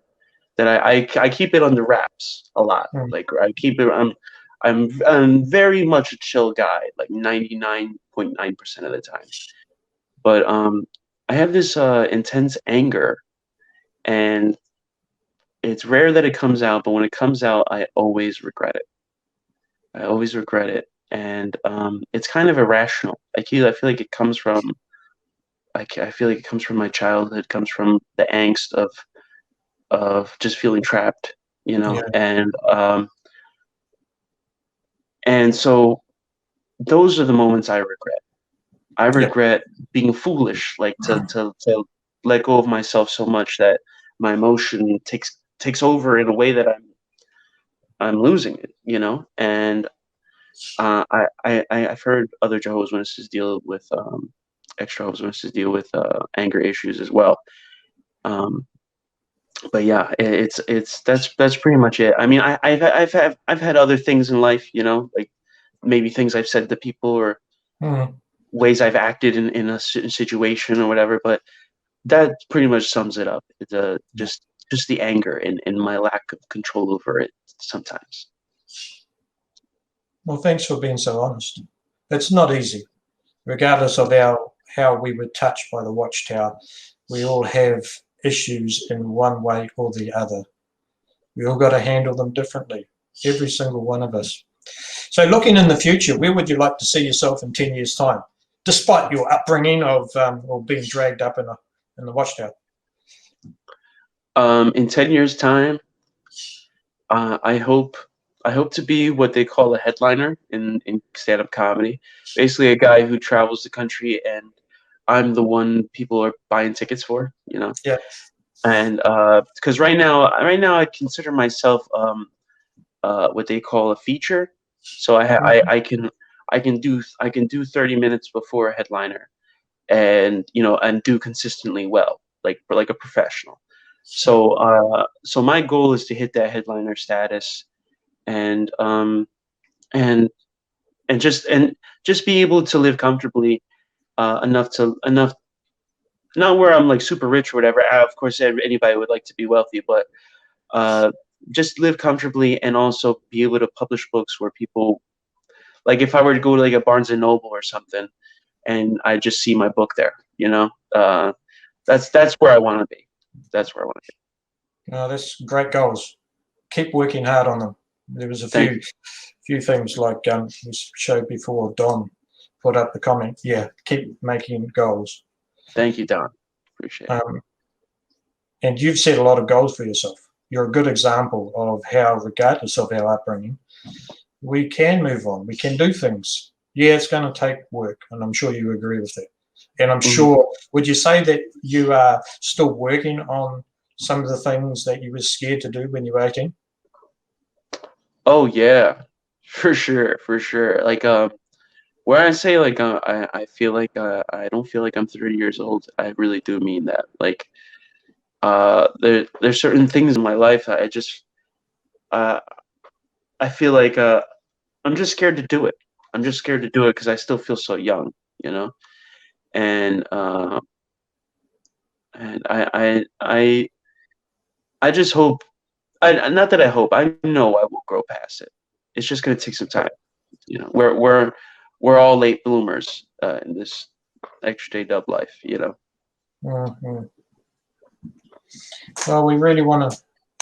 [SPEAKER 3] that I keep it under wraps a lot.
[SPEAKER 1] Mm.
[SPEAKER 3] Like I keep it. I'm very much a chill guy, like 99.9% of the time. But this intense anger, and it's rare that it comes out, but when it comes out, I always regret it. I always regret it, and it's kind of irrational. I feel like it comes from I feel like it comes from my childhood. It comes from the angst of just feeling trapped, you know,
[SPEAKER 1] Yeah.
[SPEAKER 3] and so those are the moments I regret. I
[SPEAKER 1] Yeah.
[SPEAKER 3] regret being foolish, like to let go of myself so much that my emotion takes over in a way that I'm losing it, you know. And I've heard other Jehovah's Witnesses deal with extra Jehovah's Witnesses deal with anger issues as well. Um, but yeah, that's pretty much it. I mean, I've had other things in life, you know, like maybe things I've said to people or
[SPEAKER 1] Mm.
[SPEAKER 3] ways I've acted in a situation or whatever. But that pretty much sums it up. It's just the anger and my lack of control over it sometimes.
[SPEAKER 1] Well, thanks for being so honest. It's not easy, regardless of how we were touched by the watchtower. We all have issues in one way or the other. We all got to handle them differently, every single one of us. So looking in the future, where would you like to see yourself in 10 years' time, despite your upbringing of or being dragged up in the watchtower?
[SPEAKER 3] In 10 years' time, I hope to be what they call a headliner in stand-up comedy. Basically, a guy who travels the country, and I'm the one people are buying tickets for. You know.
[SPEAKER 1] Yeah.
[SPEAKER 3] And because right now I consider myself what they call a feature. So I can do 30 minutes before a headliner, and and do consistently well, like a professional. So my goal is to hit that headliner status, and and just be able to live comfortably, enough, not where I'm like super rich or whatever. Of course, anybody would like to be wealthy, but uh, just live comfortably and also be able to publish books where people, like if I were to go to like a Barnes and Noble or something, and I just see my book there, that's where I want to be. That's where I want to be.
[SPEAKER 1] That's great goals. Keep working hard on them. There was a
[SPEAKER 3] Thank
[SPEAKER 1] few things like we showed before. Don put up the comment. Yeah, keep making goals.
[SPEAKER 3] Thank you, Don. Appreciate it.
[SPEAKER 1] And you've set a lot of goals for yourself. You're a good example of how, regardless of our upbringing, we can move on. We can do things. Yeah, it's going to take work, and I'm sure you agree with that. And I'm sure, would you say that you are still working on some of the things that you were scared to do when you were 18?
[SPEAKER 3] Oh yeah, for sure, for sure. Like where I say like I feel like I don't feel like I'm 30 years old. I really do mean that. Like there's certain things in my life uh I feel like I'm just scared to do it. I'm just scared to do it because I still feel so young, you know. And and I just hope. Not that I hope. I know I will grow past it. It's just going to take some time. You know, we're all late bloomers in this extra day dub life. You know.
[SPEAKER 1] Mm-hmm. Well, we really want to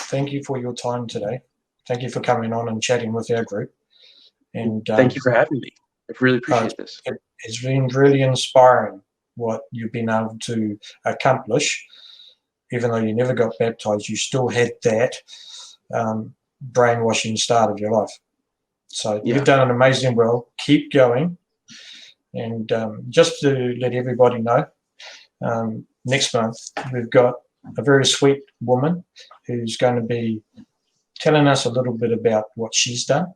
[SPEAKER 1] thank you for your time today. Thank you for coming on and chatting with our group. And
[SPEAKER 3] thank you for having me. I really appreciate this.
[SPEAKER 1] It's been really inspiring what you've been able to accomplish. Even though you never got baptized, you still had that brainwashing start of your life. So you've done an amazing well. Keep going. And just to let everybody know, next month we've got a very sweet woman who's going to be telling us a little bit about what she's done,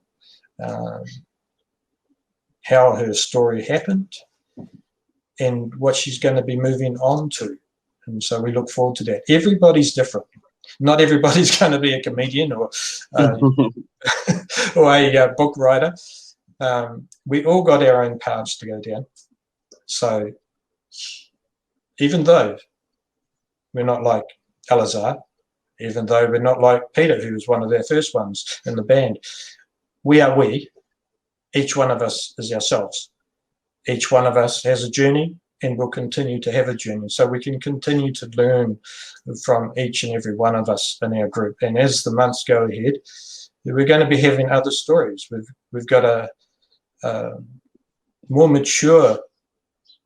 [SPEAKER 1] how her story happened, and what she's going to be moving on to. And so we look forward to that. Everybody's different. Not everybody's going to be a comedian or or a book writer. We all got our own paths to go down. So even though we're not like Eleazar, even though we're not like Peter, who was one of their first ones in the band, we are we. Each one of us is ourselves. Each one of us has a journey, and we'll continue to have a journey. So we can continue to learn from each and every one of us in our group. And as the months go ahead, we're going to be having other stories. We've got a more mature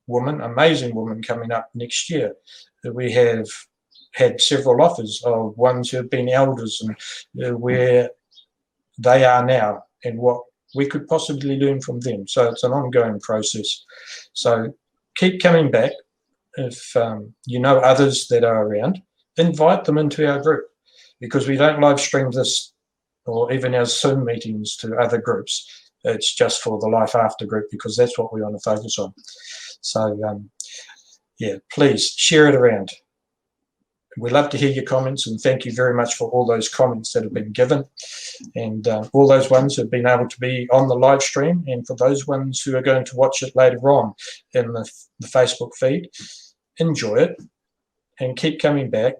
[SPEAKER 1] woman, amazing woman, coming up next year. We have had several offers of ones who have been elders and where they are now and what we could possibly learn from them. So it's an ongoing process. So keep coming back. If you know others that are around, invite them into our group, because we don't live stream this or even our Zoom meetings to other groups. It's just for the Life After group, because that's what we want to focus on. So, yeah, please share it around. We love to hear your comments, and thank you very much for all those comments that have been given, and all those ones who have been able to be on the live stream, and for those ones who are going to watch it later on in the Facebook feed. Enjoy it and keep coming back.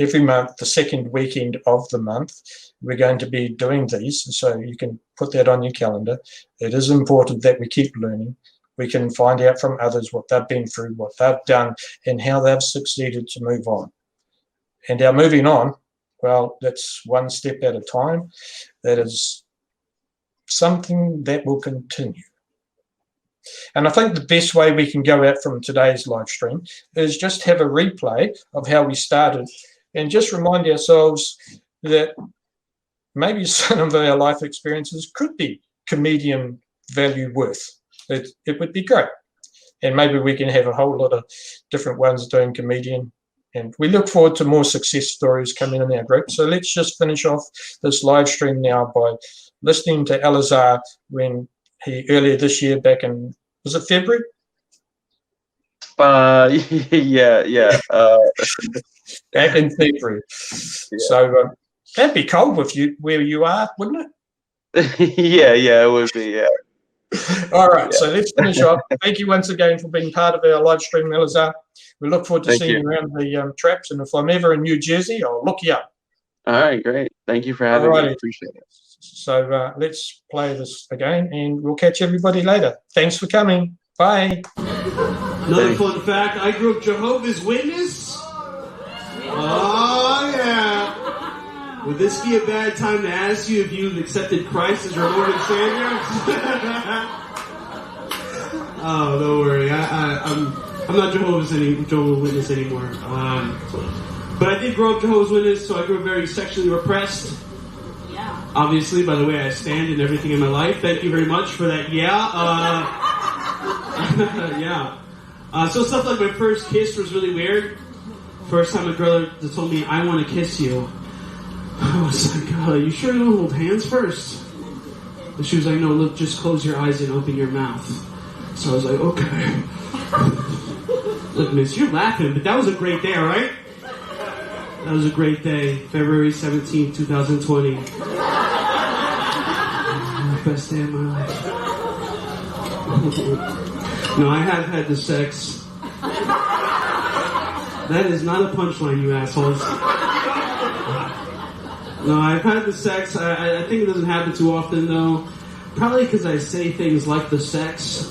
[SPEAKER 1] Every month, the second weekend of the month, we're going to be doing these, so you can put that on your calendar. It is important that we keep learning. We can find out from others what they've been through, what they've done, and how they've succeeded to move on. And our moving on, well, that's one step at a time. That is something that will continue. And I think the best way we can go out from today's live stream is just have a replay of how we started, and just remind ourselves that maybe some of our life experiences could be comedian value worth. It would be great. And maybe we can have a whole lot of different ones doing comedian. And we look forward to more success stories coming in our group. So let's just finish off this live stream now by listening to Eleazar when he, earlier this year, back in, was it February?
[SPEAKER 3] Yeah.
[SPEAKER 1] Back in February. Yeah. So that'd be cold with you where you are, wouldn't it?
[SPEAKER 3] yeah, it would be, yeah.
[SPEAKER 1] All right, so let's finish off. Thank you once again for being part of our live stream, Eleazar. We look forward to seeing you around the traps, and if I'm ever in New Jersey, I'll look you up.
[SPEAKER 3] All right, great. Thank you for having me. Appreciate it.
[SPEAKER 1] So let's play this again, and we'll catch everybody later. Thanks for coming. Bye.
[SPEAKER 2] Another fun fact, I grew up Jehovah's Witness. Oh, yeah. Would this be a bad time to ask you if you've accepted Christ as your Lord and Savior? Oh, don't worry. I'm not Jehovah's Witness anymore. But I did grow up Jehovah's Witness, so I grew up very sexually repressed. Yeah. Obviously, by the way I stand and everything in my life. Thank you very much for that. Yeah. Yeah. So stuff like my first kiss was really weird. First time a girl told me, "I want to kiss you." I was like, "You sure you don't hold hands first?" And she was like, "No, look, just close your eyes and open your mouth." So I was like, "Okay." Look, miss, you're laughing, but that was a great day, all right? That was a great day. February 17th, 2020. Best day of my life. No, I have had the sex. That is not a punchline, you assholes. No, I've had the sex. I think it doesn't happen too often, though. Probably because I say things like the sex.